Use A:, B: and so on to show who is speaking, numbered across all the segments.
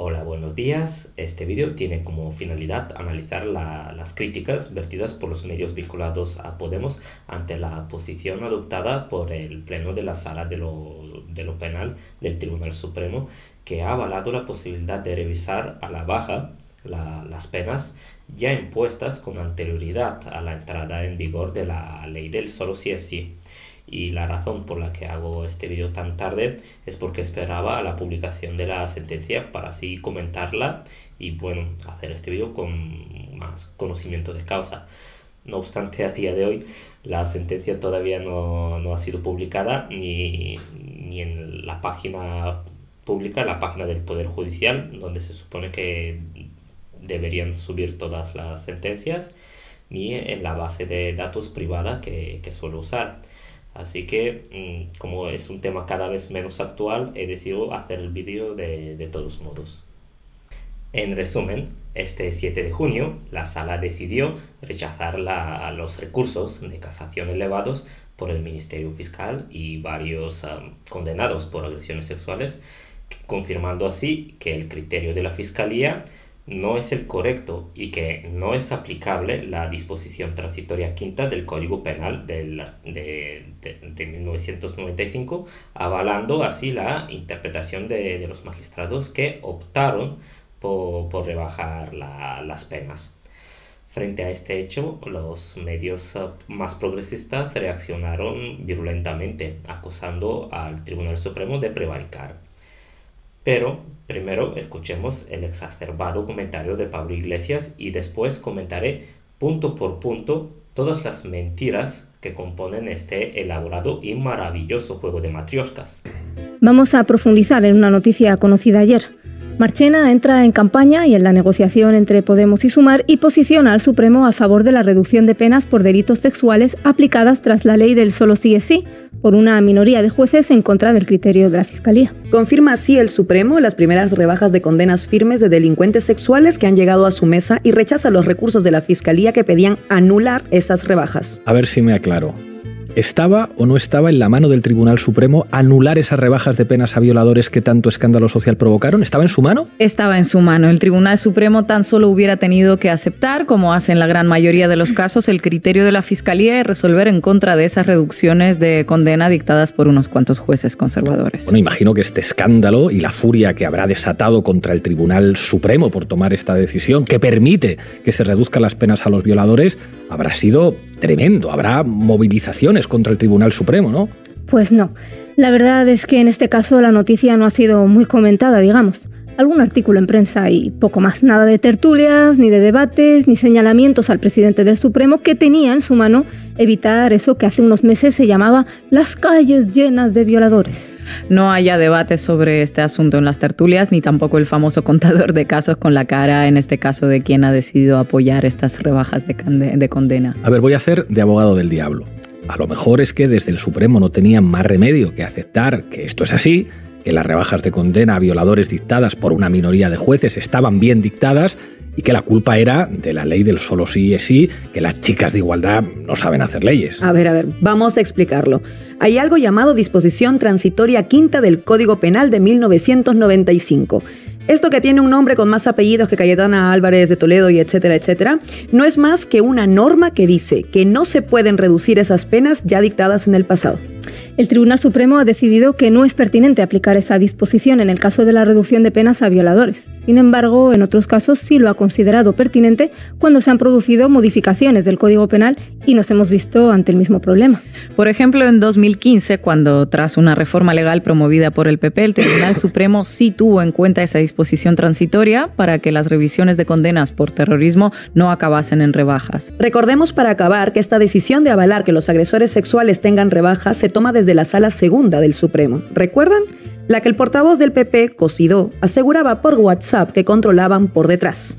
A: Hola, buenos días. Este vídeo tiene como finalidad analizar las críticas vertidas por los medios vinculados a Podemos ante la posición adoptada por el Pleno de la Sala de lo Penal del Tribunal Supremo, que ha avalado la posibilidad de revisar a la baja las penas ya impuestas con anterioridad a la entrada en vigor de la ley del solo sí es sí. Y la razón por la que hago este vídeo tan tarde es porque esperaba la publicación de la sentencia para así comentarla y hacer este vídeo con más conocimiento de causa. No obstante, a día de hoy la sentencia todavía no ha sido publicada ni en la página pública, la página del Poder Judicial, donde se supone que deberían subir todas las sentencias, ni en la base de datos privada que suelo usar. Así que, como es un tema cada vez menos actual, he decidido hacer el vídeo de todos modos. En resumen, este 7 de junio, la Sala decidió rechazar los recursos de casación elevados por el Ministerio Fiscal y varios condenados por agresiones sexuales, confirmando así que el criterio de la Fiscalía no es el correcto y que no es aplicable la disposición transitoria quinta del Código Penal de 1995, avalando así la interpretación de los magistrados que optaron por rebajar las penas. Frente a este hecho, los medios más progresistas reaccionaron virulentamente, acusando al Tribunal Supremo de prevaricar. Pero primero escuchemos el exacerbado comentario de Pablo Iglesias y después comentaré punto por punto todas las mentiras que componen este elaborado y maravilloso juego de matrioshkas.
B: Vamos a profundizar en una noticia conocida ayer. Marchena entra en campaña y en la negociación entre Podemos y Sumar y posiciona al Supremo a favor de la reducción de penas por delitos sexuales aplicadas tras la ley del solo sí es sí, por una minoría de jueces en contra del criterio de la Fiscalía.
C: Confirma así el Supremo las primeras rebajas de condenas firmes de delincuentes sexuales que han llegado a su mesa y rechaza los recursos de la Fiscalía que pedían anular esas rebajas.
D: A ver si me aclaro. ¿Estaba o no estaba en la mano del Tribunal Supremo anular esas rebajas de penas a violadores que tanto escándalo social provocaron? ¿Estaba en su mano?
E: Estaba en su mano. El Tribunal Supremo tan solo hubiera tenido que aceptar, como hace en la gran mayoría de los casos, el criterio de la Fiscalía y resolver en contra de esas reducciones de condena dictadas por unos cuantos jueces conservadores.
D: Bueno, imagino que este escándalo y la furia que habrá desatado contra el Tribunal Supremo por tomar esta decisión, que permite que se reduzcan las penas a los violadores, habrá sido tremendo. Habrá movilizaciones contra el Tribunal Supremo, ¿no?
B: Pues no. La verdad es que en este caso la noticia no ha sido muy comentada, digamos. Algún artículo en prensa y poco más. Nada de tertulias, ni de debates, ni señalamientos al presidente del Supremo, que tenía en su mano evitar eso que hace unos meses se llamaba las calles llenas de violadores.
E: No haya debates sobre este asunto en las tertulias, ni tampoco el famoso contador de casos con la cara, en este caso, de quien ha decidido apoyar estas rebajas de condena.
D: A ver, voy a hacer de abogado del diablo. A lo mejor es que desde el Supremo no tenían más remedio que aceptar que esto es así, que las rebajas de condena a violadores dictadas por una minoría de jueces estaban bien dictadas y que la culpa era de la ley del solo sí es sí, que las chicas de igualdad no saben hacer leyes.
C: A ver, vamos a explicarlo. Hay algo llamado disposición transitoria quinta del Código Penal de 1995. Esto, que tiene un nombre con más apellidos que Cayetana Álvarez de Toledo y etcétera, etcétera, no es más que una norma que dice que no se pueden reducir esas penas ya dictadas en el pasado.
B: El Tribunal Supremo ha decidido que no es pertinente aplicar esa disposición en el caso de la reducción de penas a violadores. Sin embargo, en otros casos sí lo ha considerado pertinente cuando se han producido modificaciones del Código Penal y nos hemos visto ante el mismo problema.
E: Por ejemplo, en 2015, cuando tras una reforma legal promovida por el PP, el Tribunal Supremo sí tuvo en cuenta esa disposición transitoria para que las revisiones de condenas por terrorismo no acabasen en rebajas.
C: Recordemos, para acabar, que esta decisión de avalar que los agresores sexuales tengan rebajas se toma desde la Sala Segunda del Supremo. ¿Recuerdan? La que el portavoz del PP, Cosidó, aseguraba por WhatsApp que controlaban por detrás.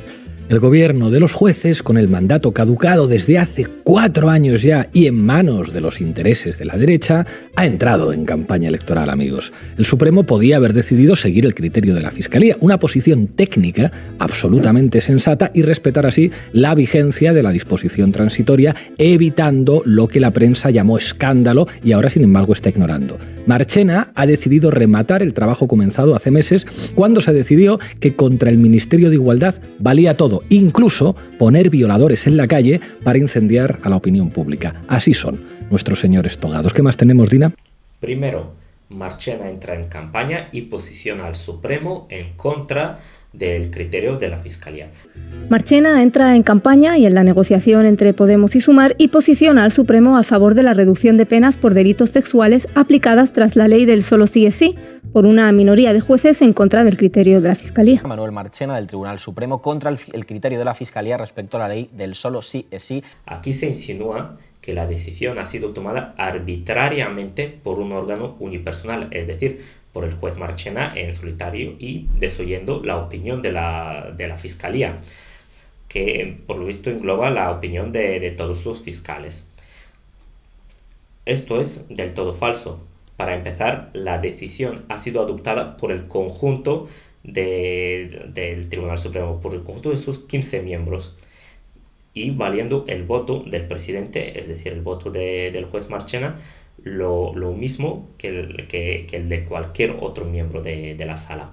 D: El gobierno de los jueces, con el mandato caducado desde hace 4 años ya y en manos de los intereses de la derecha, ha entrado en campaña electoral, amigos. El Supremo podía haber decidido seguir el criterio de la Fiscalía, una posición técnica absolutamente sensata, y respetar así la vigencia de la disposición transitoria, evitando lo que la prensa llamó escándalo y ahora, sin embargo, está ignorando. Marchena ha decidido rematar el trabajo comenzado hace meses, cuando se decidió que contra el Ministerio de Igualdad valía todo, incluso poner violadores en la calle para incendiar a la opinión pública. Así son nuestros señores togados. ¿Qué más tenemos, Dina?
A: Primero, Marchena entra en campaña y posiciona al Supremo en contra del criterio de la Fiscalía.
B: Marchena entra en campaña y en la negociación entre Podemos y Sumar y posiciona al Supremo a favor de la reducción de penas por delitos sexuales aplicadas tras la ley del solo sí es sí, por una minoría de jueces en contra del criterio de la Fiscalía.
F: Manuel Marchena del Tribunal Supremo contra el criterio de la Fiscalía respecto a la ley del solo sí es sí.
A: Aquí se insinúa que la decisión ha sido tomada arbitrariamente por un órgano unipersonal, es decir, por el juez Marchena en solitario y desoyendo la opinión de la Fiscalía, que por lo visto engloba la opinión de todos los fiscales. Esto es del todo falso. Para empezar, la decisión ha sido adoptada por el conjunto del Tribunal Supremo, por el conjunto de sus 15 miembros, y valiendo el voto del presidente, es decir, el voto del juez Marchena, lo mismo que el de cualquier otro miembro de la sala.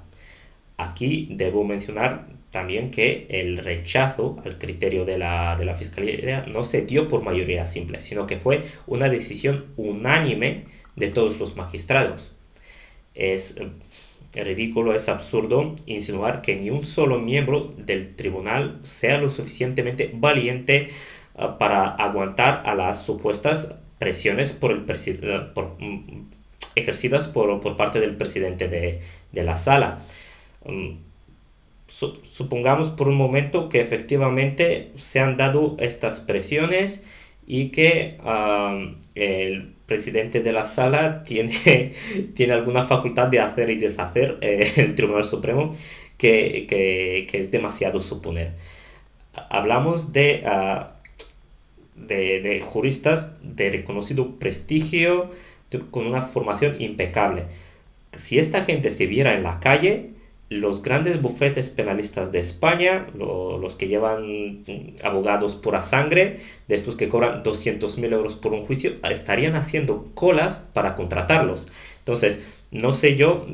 A: Aquí debo mencionar también que el rechazo al criterio de la Fiscalía no se dio por mayoría simple, sino que fue una decisión unánime de todos los magistrados. Es ridículo, es absurdo insinuar que ni un solo miembro del tribunal sea lo suficientemente valiente para aguantar a las supuestas presiones ejercidas por parte del presidente de la sala. Supongamos por un momento que efectivamente se han dado estas presiones y que el presidente de la sala tiene alguna facultad de hacer y deshacer el Tribunal Supremo, que es demasiado suponer. Hablamos de juristas de reconocido prestigio, con una formación impecable. Si esta gente se viera en la calle, los grandes bufetes penalistas de España, los que llevan abogados pura sangre, de estos que cobran 200.000 euros por un juicio, estarían haciendo colas para contratarlos. Entonces, no sé yo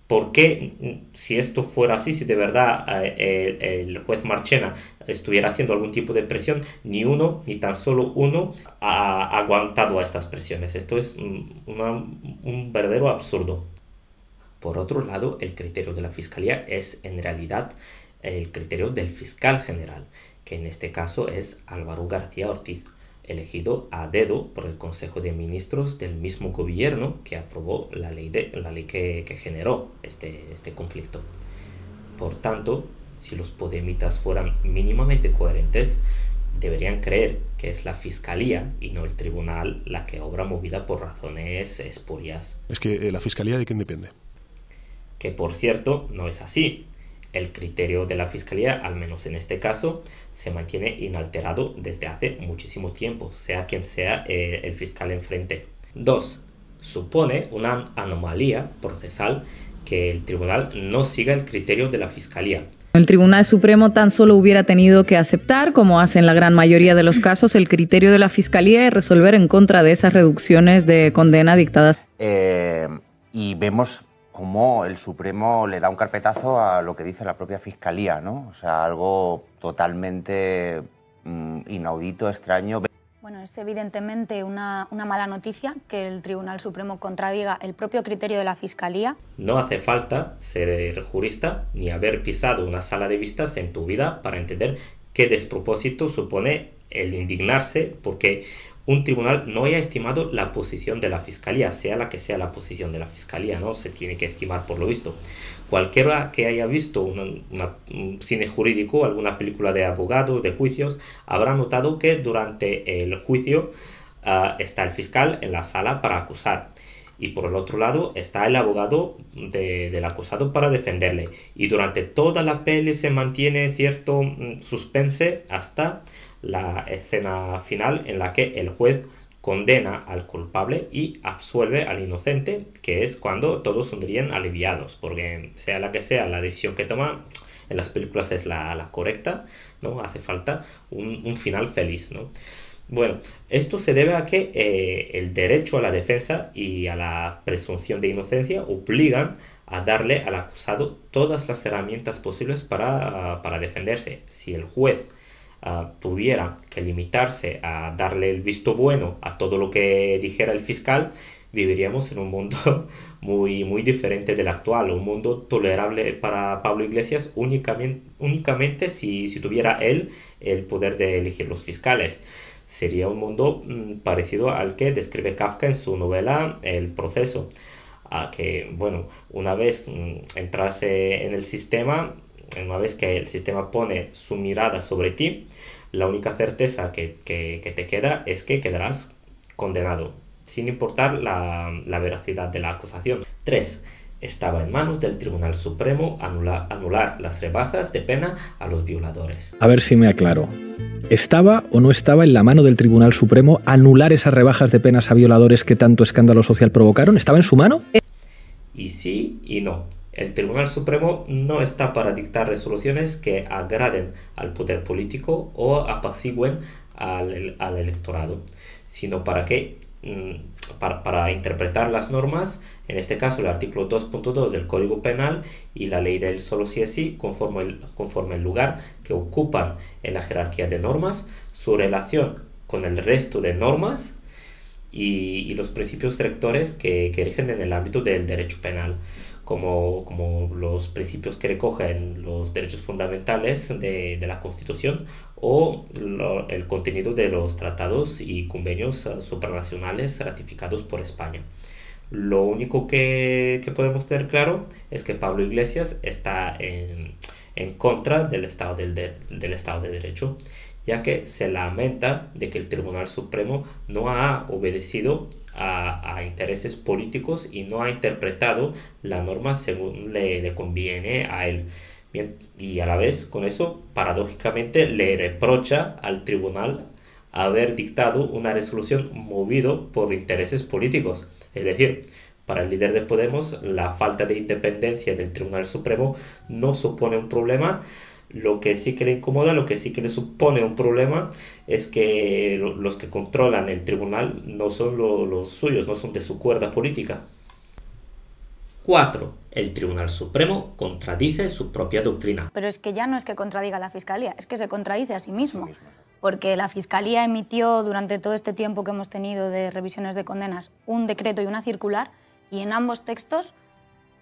A: por qué, si esto fuera así, si de verdad el juez Marchena estuviera haciendo algún tipo de presión, ni uno, ni tan solo uno, ha aguantado a estas presiones. Esto es un verdadero absurdo. Por otro lado, el criterio de la Fiscalía es en realidad el criterio del fiscal general, que en este caso es Álvaro García Ortiz, elegido a dedo por el Consejo de Ministros del mismo gobierno que aprobó la ley que generó este conflicto. Por tanto, si los podemitas fueran mínimamente coherentes, deberían creer que es la Fiscalía y no el Tribunal la que obra movida por razones espurias.
G: Es que la Fiscalía, ¿de quién depende?
A: Que por cierto no es así. El criterio de la Fiscalía, al menos en este caso, se mantiene inalterado desde hace muchísimo tiempo, sea quien sea el fiscal enfrente. 2. Supone una anomalía procesal que el tribunal no siga el criterio de la Fiscalía.
E: El Tribunal Supremo tan solo hubiera tenido que aceptar, como hace en la gran mayoría de los casos, el criterio de la Fiscalía y resolver en contra de esas reducciones de condena dictadas.
H: Y vemos cómo el Supremo le da un carpetazo a lo que dice la propia Fiscalía, ¿no? O sea, algo totalmente inaudito, extraño.
I: Bueno, es evidentemente una mala noticia que el Tribunal Supremo contradiga el propio criterio de la Fiscalía.
A: No hace falta ser jurista ni haber pisado una sala de vistas en tu vida para entender qué despropósito supone el indignarse porque un tribunal no haya estimado la posición de la Fiscalía, sea la que sea la posición de la Fiscalía, ¿no? Se tiene que estimar por lo visto. Cualquiera que haya visto un cine jurídico, alguna película de abogados, de juicios, habrá notado que durante el juicio está el fiscal en la sala para acusar. y por el otro lado está el abogado del acusado para defenderle. Y durante toda la peli se mantiene cierto suspense hasta la escena final en la que el juez condena al culpable y absuelve al inocente, que es cuando todos sonríen aliviados, porque sea la que sea la decisión que toma, en las películas es la correcta, ¿no? Hace falta un final feliz, ¿no? Bueno, esto se debe a que el derecho a la defensa y a la presunción de inocencia obligan a darle al acusado todas las herramientas posibles para defenderse. Si el juez tuviera que limitarse a darle el visto bueno a todo lo que dijera el fiscal, viviríamos en un mundo muy diferente del actual, un mundo tolerable para Pablo Iglesias únicamente si tuviera él el poder de elegir los fiscales. Sería un mundo parecido al que describe Kafka en su novela El proceso, que bueno, una vez entrase en el sistema, una vez que el sistema pone su mirada sobre ti, la única certeza que te queda es que quedarás condenado, sin importar la veracidad de la acusación. 3. Estaba en manos del Tribunal Supremo anular las rebajas de pena a los violadores.
D: A ver si me aclaro. ¿Estaba o no estaba en la mano del Tribunal Supremo anular esas rebajas de penas a violadores que tanto escándalo social provocaron? ¿Estaba en su mano?
A: Y sí y no. El Tribunal Supremo no está para dictar resoluciones que agraden al poder político o apacigüen al electorado, sino para interpretar las normas, en este caso el artículo 2.2 del Código Penal y la ley del solo sí es sí, conforme el lugar que ocupan en la jerarquía de normas, su relación con el resto de normas y los principios rectores que rigen en el ámbito del derecho penal, como los principios que recogen los derechos fundamentales de la Constitución o el contenido de los tratados y convenios supranacionales ratificados por España. Lo único que podemos tener claro es que Pablo Iglesias está en contra del Estado del Estado de Derecho, ya que se lamenta de que el Tribunal Supremo no ha obedecido a intereses políticos y no ha interpretado la norma según le conviene a él. Bien, y a la vez, con eso, paradójicamente, le reprocha al tribunal haber dictado una resolución movido por intereses políticos. Es decir, para el líder de Podemos, la falta de independencia del Tribunal Supremo no supone un problema. Lo que sí que le incomoda, lo que sí que le supone un problema es que los que controlan el tribunal no son los suyos, no son de su cuerda política. 4. El Tribunal Supremo contradice su propia doctrina.
I: Pero es que ya no es que contradiga la Fiscalía, es que se contradice a sí mismo. Porque la Fiscalía emitió durante todo este tiempo que hemos tenido de revisiones de condenas un decreto y una circular, y en ambos textos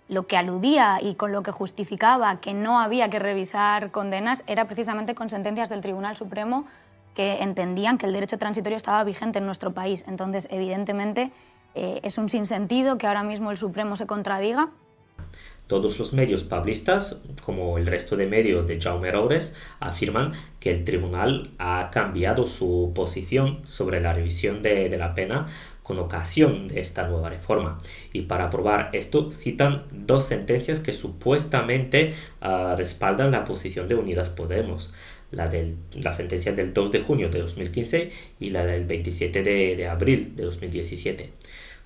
I: lo que aludía y con lo que justificaba que no había que revisar condenas era precisamente con sentencias del Tribunal Supremo que entendían que el derecho transitorio estaba vigente en nuestro país. Entonces, evidentemente, es un sinsentido que ahora mismo el Supremo se contradiga.
A: Todos los medios pablistas, como el resto de medios de Jaume Roures, afirman que el tribunal ha cambiado su posición sobre la revisión de la pena con ocasión de esta nueva reforma. Y para probar esto citan dos sentencias que supuestamente respaldan la posición de Unidas Podemos. La sentencia del 2 de junio de 2015 y la del 27 de abril de 2017.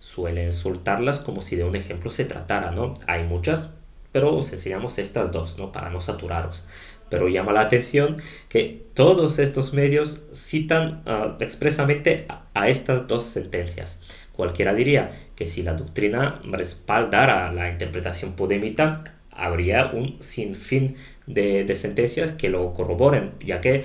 A: Suelen soltarlas como si de un ejemplo se tratara, ¿no? Hay muchas, pero os enseñamos estas dos, ¿no? Para no saturaros. Pero llama la atención que todos estos medios citan expresamente a estas dos sentencias. Cualquiera diría que si la doctrina respaldara la interpretación podemita, habría un sinfín de sentencias que lo corroboren, ya que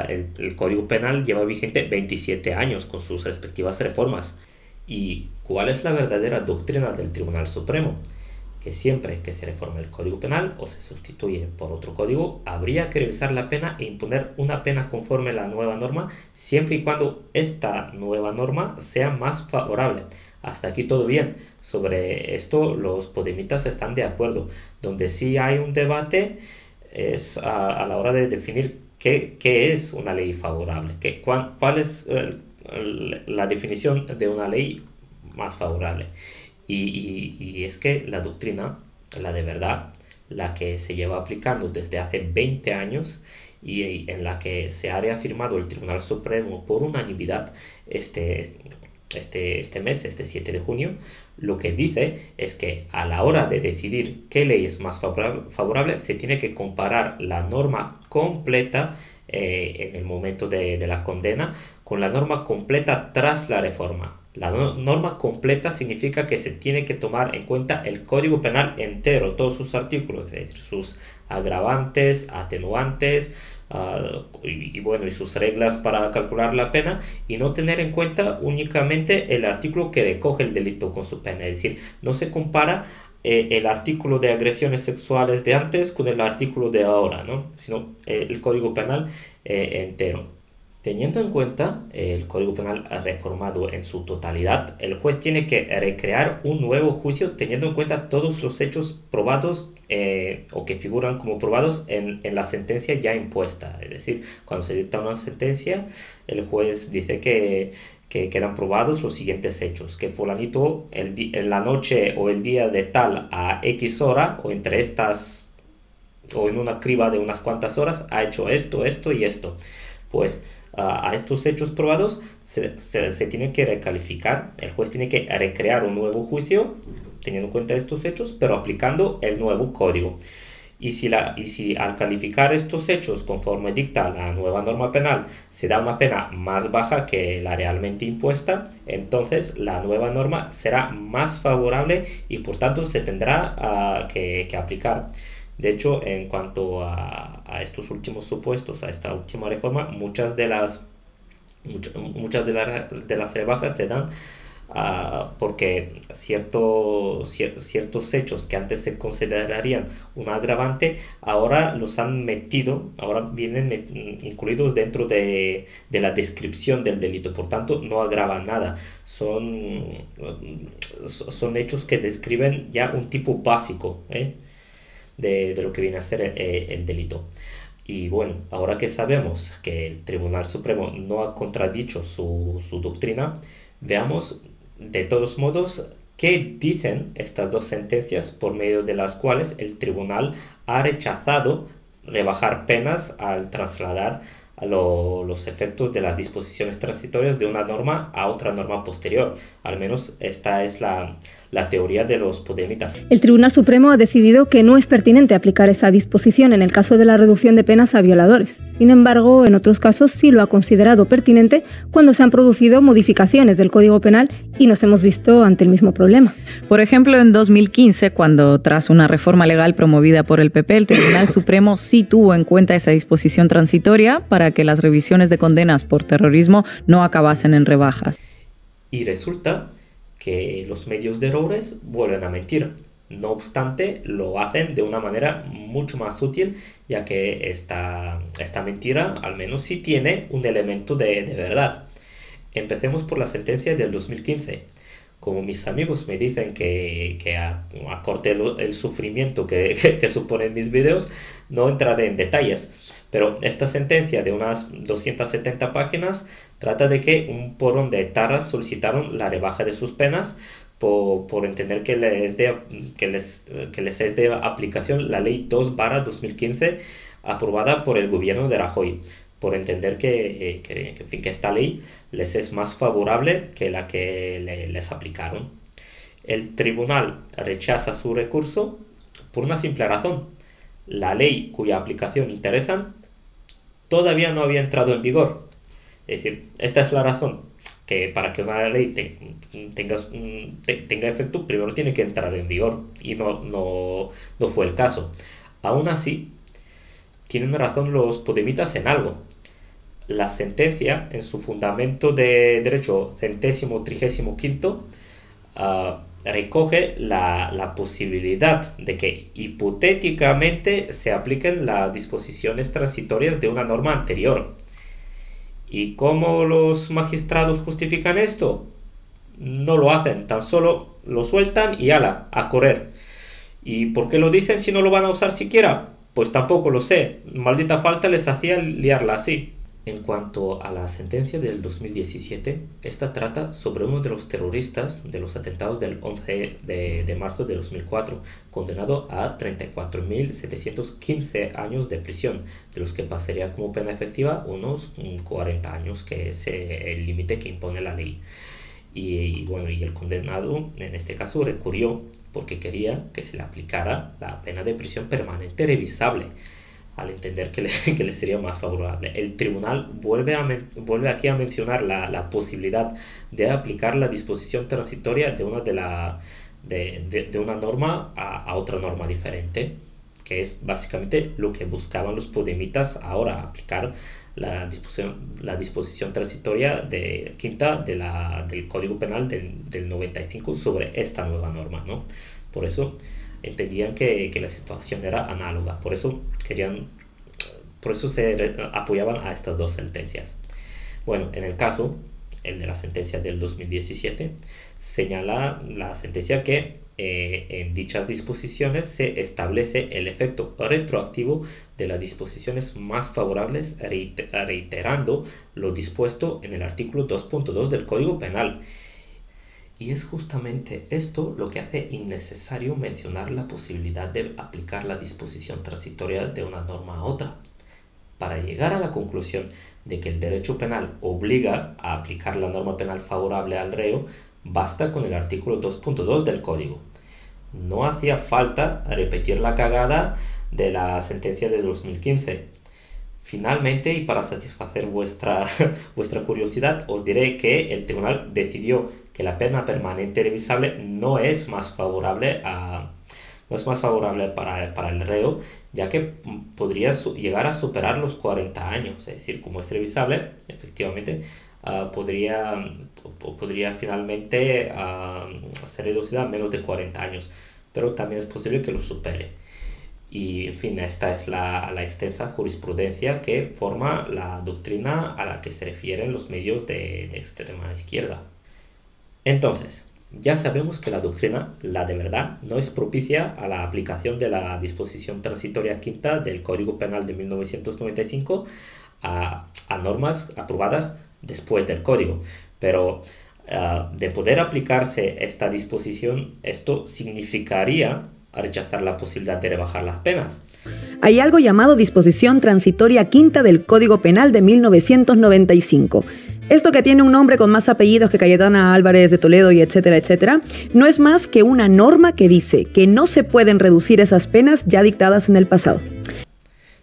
A: el Código Penal lleva vigente 27 años con sus respectivas reformas. ¿Y cuál es la verdadera doctrina del Tribunal Supremo? Que siempre que se reforme el Código Penal o se sustituye por otro código, habría que revisar la pena e imponer una pena conforme a la nueva norma, siempre y cuando esta nueva norma sea más favorable. Hasta aquí todo bien. Sobre esto los podemitas están de acuerdo. Donde sí hay un debate es a la hora de definir qué es una ley favorable, cuál es la definición de una ley más favorable. Y es que la doctrina, la de verdad, la que se lleva aplicando desde hace 20 años y en la que se ha reafirmado el Tribunal Supremo por unanimidad este mes, este 7 de junio, lo que dice es que a la hora de decidir qué ley es más favorable, se tiene que comparar la norma completa en el momento de la condena con la norma completa tras la reforma. La norma completa significa que se tiene que tomar en cuenta el Código Penal entero, todos sus artículos, sus agravantes, atenuantes, y sus reglas para calcular la pena, y no tener en cuenta únicamente el artículo que recoge el delito con su pena. Es decir, no se compara el artículo de agresiones sexuales de antes con el artículo de ahora, ¿no? Sino el Código Penal entero. Teniendo en cuenta el Código Penal reformado en su totalidad, el juez tiene que recrear un nuevo juicio teniendo en cuenta todos los hechos probados o que figuran como probados en la sentencia ya impuesta. Es decir, cuando se dicta una sentencia, el juez dice que quedan probados los siguientes hechos: que fulanito en la noche o el día de tal a X hora, o entre estas, o en una criba de unas cuantas horas, ha hecho esto, esto y esto. Pues a estos hechos probados se tiene que recalificar. El juez tiene que recrear un nuevo juicio teniendo en cuenta estos hechos, pero aplicando el nuevo código. Y si al calificar estos hechos conforme dicta la nueva norma penal se da una pena más baja que la realmente impuesta, entonces la nueva norma será más favorable y por tanto se tendrá que aplicar. De hecho, en cuanto a estos últimos supuestos, a esta última reforma, muchas de las rebajas se dan porque ciertos hechos que antes se considerarían un agravante, ahora los han metido, ahora vienen incluidos dentro de la descripción del delito, por tanto no agravan nada. Son hechos que describen ya un tipo básico de lo que viene a ser el delito. Y bueno, ahora que sabemos que el Tribunal Supremo no ha contradicho su doctrina, veamos de todos modos qué dicen estas dos sentencias por medio de las cuales el tribunal ha rechazado rebajar penas al trasladar los efectos de las disposiciones transitorias de una norma a otra norma posterior. Al menos esta es la teoría de los podemitas.
B: El Tribunal Supremo ha decidido que no es pertinente aplicar esa disposición en el caso de la reducción de penas a violadores. Sin embargo, en otros casos sí lo ha considerado pertinente cuando se han producido modificaciones del Código Penal y nos hemos visto ante el mismo problema.
E: Por ejemplo, en 2015, cuando tras una reforma legal promovida por el PP, el Tribunal Supremo sí tuvo en cuenta esa disposición transitoria para que las revisiones de condenas por terrorismo no acabasen en rebajas.
A: Y resulta que los medios de errores vuelven a mentir. No obstante, lo hacen de una manera mucho más sutil, ya que esta mentira al menos sí tiene un elemento de verdad. Empecemos por la sentencia del 2015. Como mis amigos me dicen que acorte el sufrimiento que suponen mis videos, no entraré en detalles. Pero esta sentencia de unas 270 páginas trata de que un porrón de etarras solicitaron la rebaja de sus penas por entender que les es de aplicación la Ley 2/2015 aprobada por el gobierno de Rajoy, por entender que esta ley les es más favorable que la que les aplicaron. El tribunal rechaza su recurso por una simple razón: la ley cuya aplicación interesan todavía no había entrado en vigor. Es decir, esta es la razón, que para que una ley tenga efecto, primero tiene que entrar en vigor, y no fue el caso. Aún así, tienen razón los podemitas en algo. La sentencia, en su fundamento de derecho 135º, recoge la posibilidad de que hipotéticamente se apliquen las disposiciones transitorias de una norma anterior. ¿Y cómo los magistrados justifican esto? No lo hacen, tan solo lo sueltan y ala, a correr. ¿Y por qué lo dicen si no lo van a usar siquiera? Pues tampoco lo sé. Maldita falta les hacía liarla así. En cuanto a la sentencia del 2017, esta trata sobre uno de los terroristas de los atentados del 11 de marzo de 2004, condenado a 34.715 años de prisión, de los que pasaría como pena efectiva unos 40 años, que es el límite que impone la ley. Y el condenado en este caso recurrió porque quería que se le aplicara la pena de prisión permanente revisable, al entender que le sería más favorable. El tribunal vuelve aquí a mencionar la posibilidad de aplicar la disposición transitoria de una norma a otra norma diferente, que es básicamente lo que buscaban los podemitas ahora, aplicar la disposición transitoria quinta del Código Penal del 95 sobre esta nueva norma, ¿no? Por eso entendían que la situación era análoga, por eso se apoyaban a estas dos sentencias. Bueno, en el caso, el de la sentencia del 2017, señala la sentencia que en dichas disposiciones se establece el efecto retroactivo de las disposiciones más favorables, reiterando lo dispuesto en el artículo 2.2 del Código Penal. Y es justamente esto lo que hace innecesario mencionar la posibilidad de aplicar la disposición transitoria de una norma a otra. Para llegar a la conclusión de que el derecho penal obliga a aplicar la norma penal favorable al reo, basta con el artículo 2.2 del Código. No hacía falta repetir la cagada de la sentencia de 2015. Finalmente, y para satisfacer vuestra curiosidad, os diré que el tribunal decidió que la pena permanente revisable no es más favorable para el reo, ya que podría llegar a superar los 40 años. Es decir, como es revisable, efectivamente, podría finalmente ser reducida a menos de 40 años, pero también es posible que lo supere. Y, en fin, esta es la extensa jurisprudencia que forma la doctrina a la que se refieren los medios de extrema izquierda. Entonces, ya sabemos que la doctrina, la de verdad, no es propicia a la aplicación de la disposición transitoria quinta del Código Penal de 1995 a normas aprobadas después del Código. Pero de poder aplicarse esta disposición, esto significaría rechazar la posibilidad de rebajar las penas.
C: Hay algo llamado disposición transitoria quinta del Código Penal de 1995. Esto, que tiene un nombre con más apellidos que Cayetana Álvarez de Toledo y etcétera, etcétera, no es más que una norma que dice que no se pueden reducir esas penas ya dictadas en el pasado.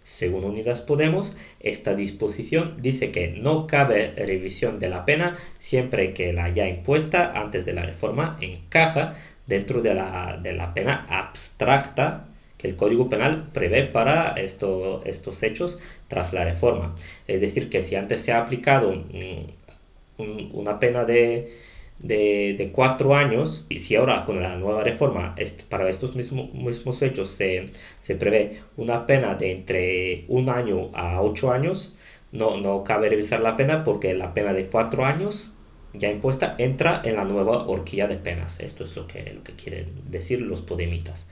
A: Según Unidas Podemos, esta disposición dice que no cabe revisión de la pena siempre que la ya impuesta antes de la reforma encaja dentro de la pena abstracta que el Código Penal prevé para estos hechos tras la reforma. Es decir, que si antes se ha aplicado una pena de 4 años, y si ahora con la nueva reforma para estos mismos hechos se prevé una pena de entre 1 año a 8 años, no cabe revisar la pena, porque la pena de 4 años ya impuesta entra en la nueva horquilla de penas. Esto es lo que quieren decir los podemitas.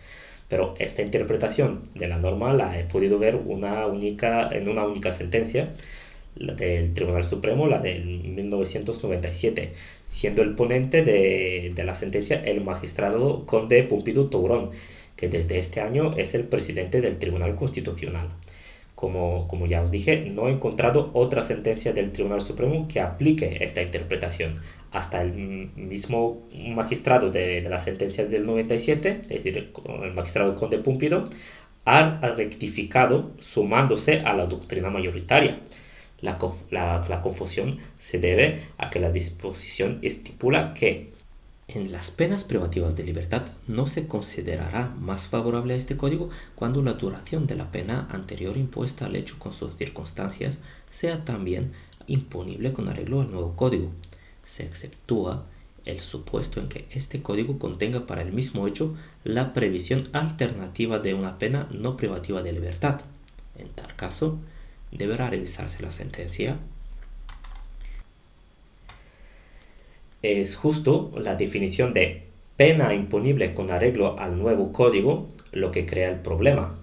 A: Pero esta interpretación de la norma la he podido ver en una única sentencia del Tribunal Supremo, la del 1997, siendo el ponente de la sentencia el magistrado Conde Pompidou Tourón, que desde este año es el presidente del Tribunal Constitucional. Como ya os dije, no he encontrado otra sentencia del Tribunal Supremo que aplique esta interpretación. Hasta el mismo magistrado de la sentencia del 97, es decir, el magistrado Conde Pompidou, ha rectificado sumándose a la doctrina mayoritaria. La confusión se debe a que la disposición estipula que en las penas privativas de libertad no se considerará más favorable a este código cuando la duración de la pena anterior impuesta al hecho con sus circunstancias sea también imponible con arreglo al nuevo código. Se exceptúa el supuesto en que este código contenga para el mismo hecho la previsión alternativa de una pena no privativa de libertad. En tal caso, deberá revisarse la sentencia. Es justo la definición de pena imponible con arreglo al nuevo código lo que crea el problema.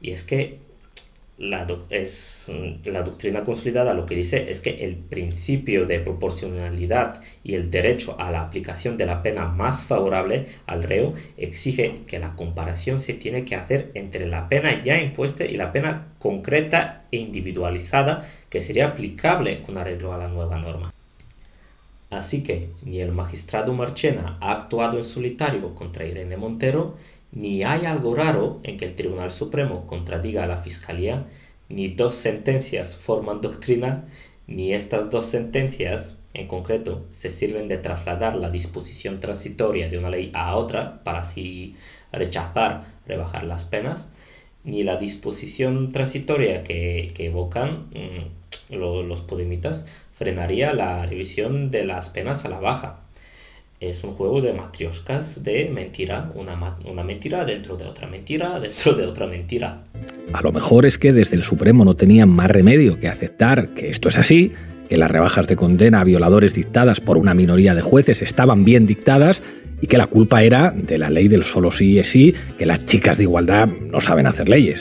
A: Y es que la doctrina consolidada lo que dice es que el principio de proporcionalidad y el derecho a la aplicación de la pena más favorable al reo exige que la comparación se tiene que hacer entre la pena ya impuesta y la pena concreta e individualizada que sería aplicable con arreglo a la nueva norma. Así que ni el magistrado Marchena ha actuado en solitario contra Irene Montero, ni hay algo raro en que el Tribunal Supremo contradiga a la Fiscalía, ni dos sentencias forman doctrina, ni estas dos sentencias, en concreto, se sirven de trasladar la disposición transitoria de una ley a otra para así rebajar las penas, ni la disposición transitoria que evocan los podemitas frenaría la revisión de las penas a la baja. Es un juego de matrioscas de mentira, una mentira dentro de otra mentira, dentro de otra mentira.
D: A lo mejor es que desde el Supremo no tenían más remedio que aceptar que esto es así, que las rebajas de condena a violadores dictadas por una minoría de jueces estaban bien dictadas y que la culpa era de la ley del solo sí es sí, que las chicas de igualdad no saben hacer leyes.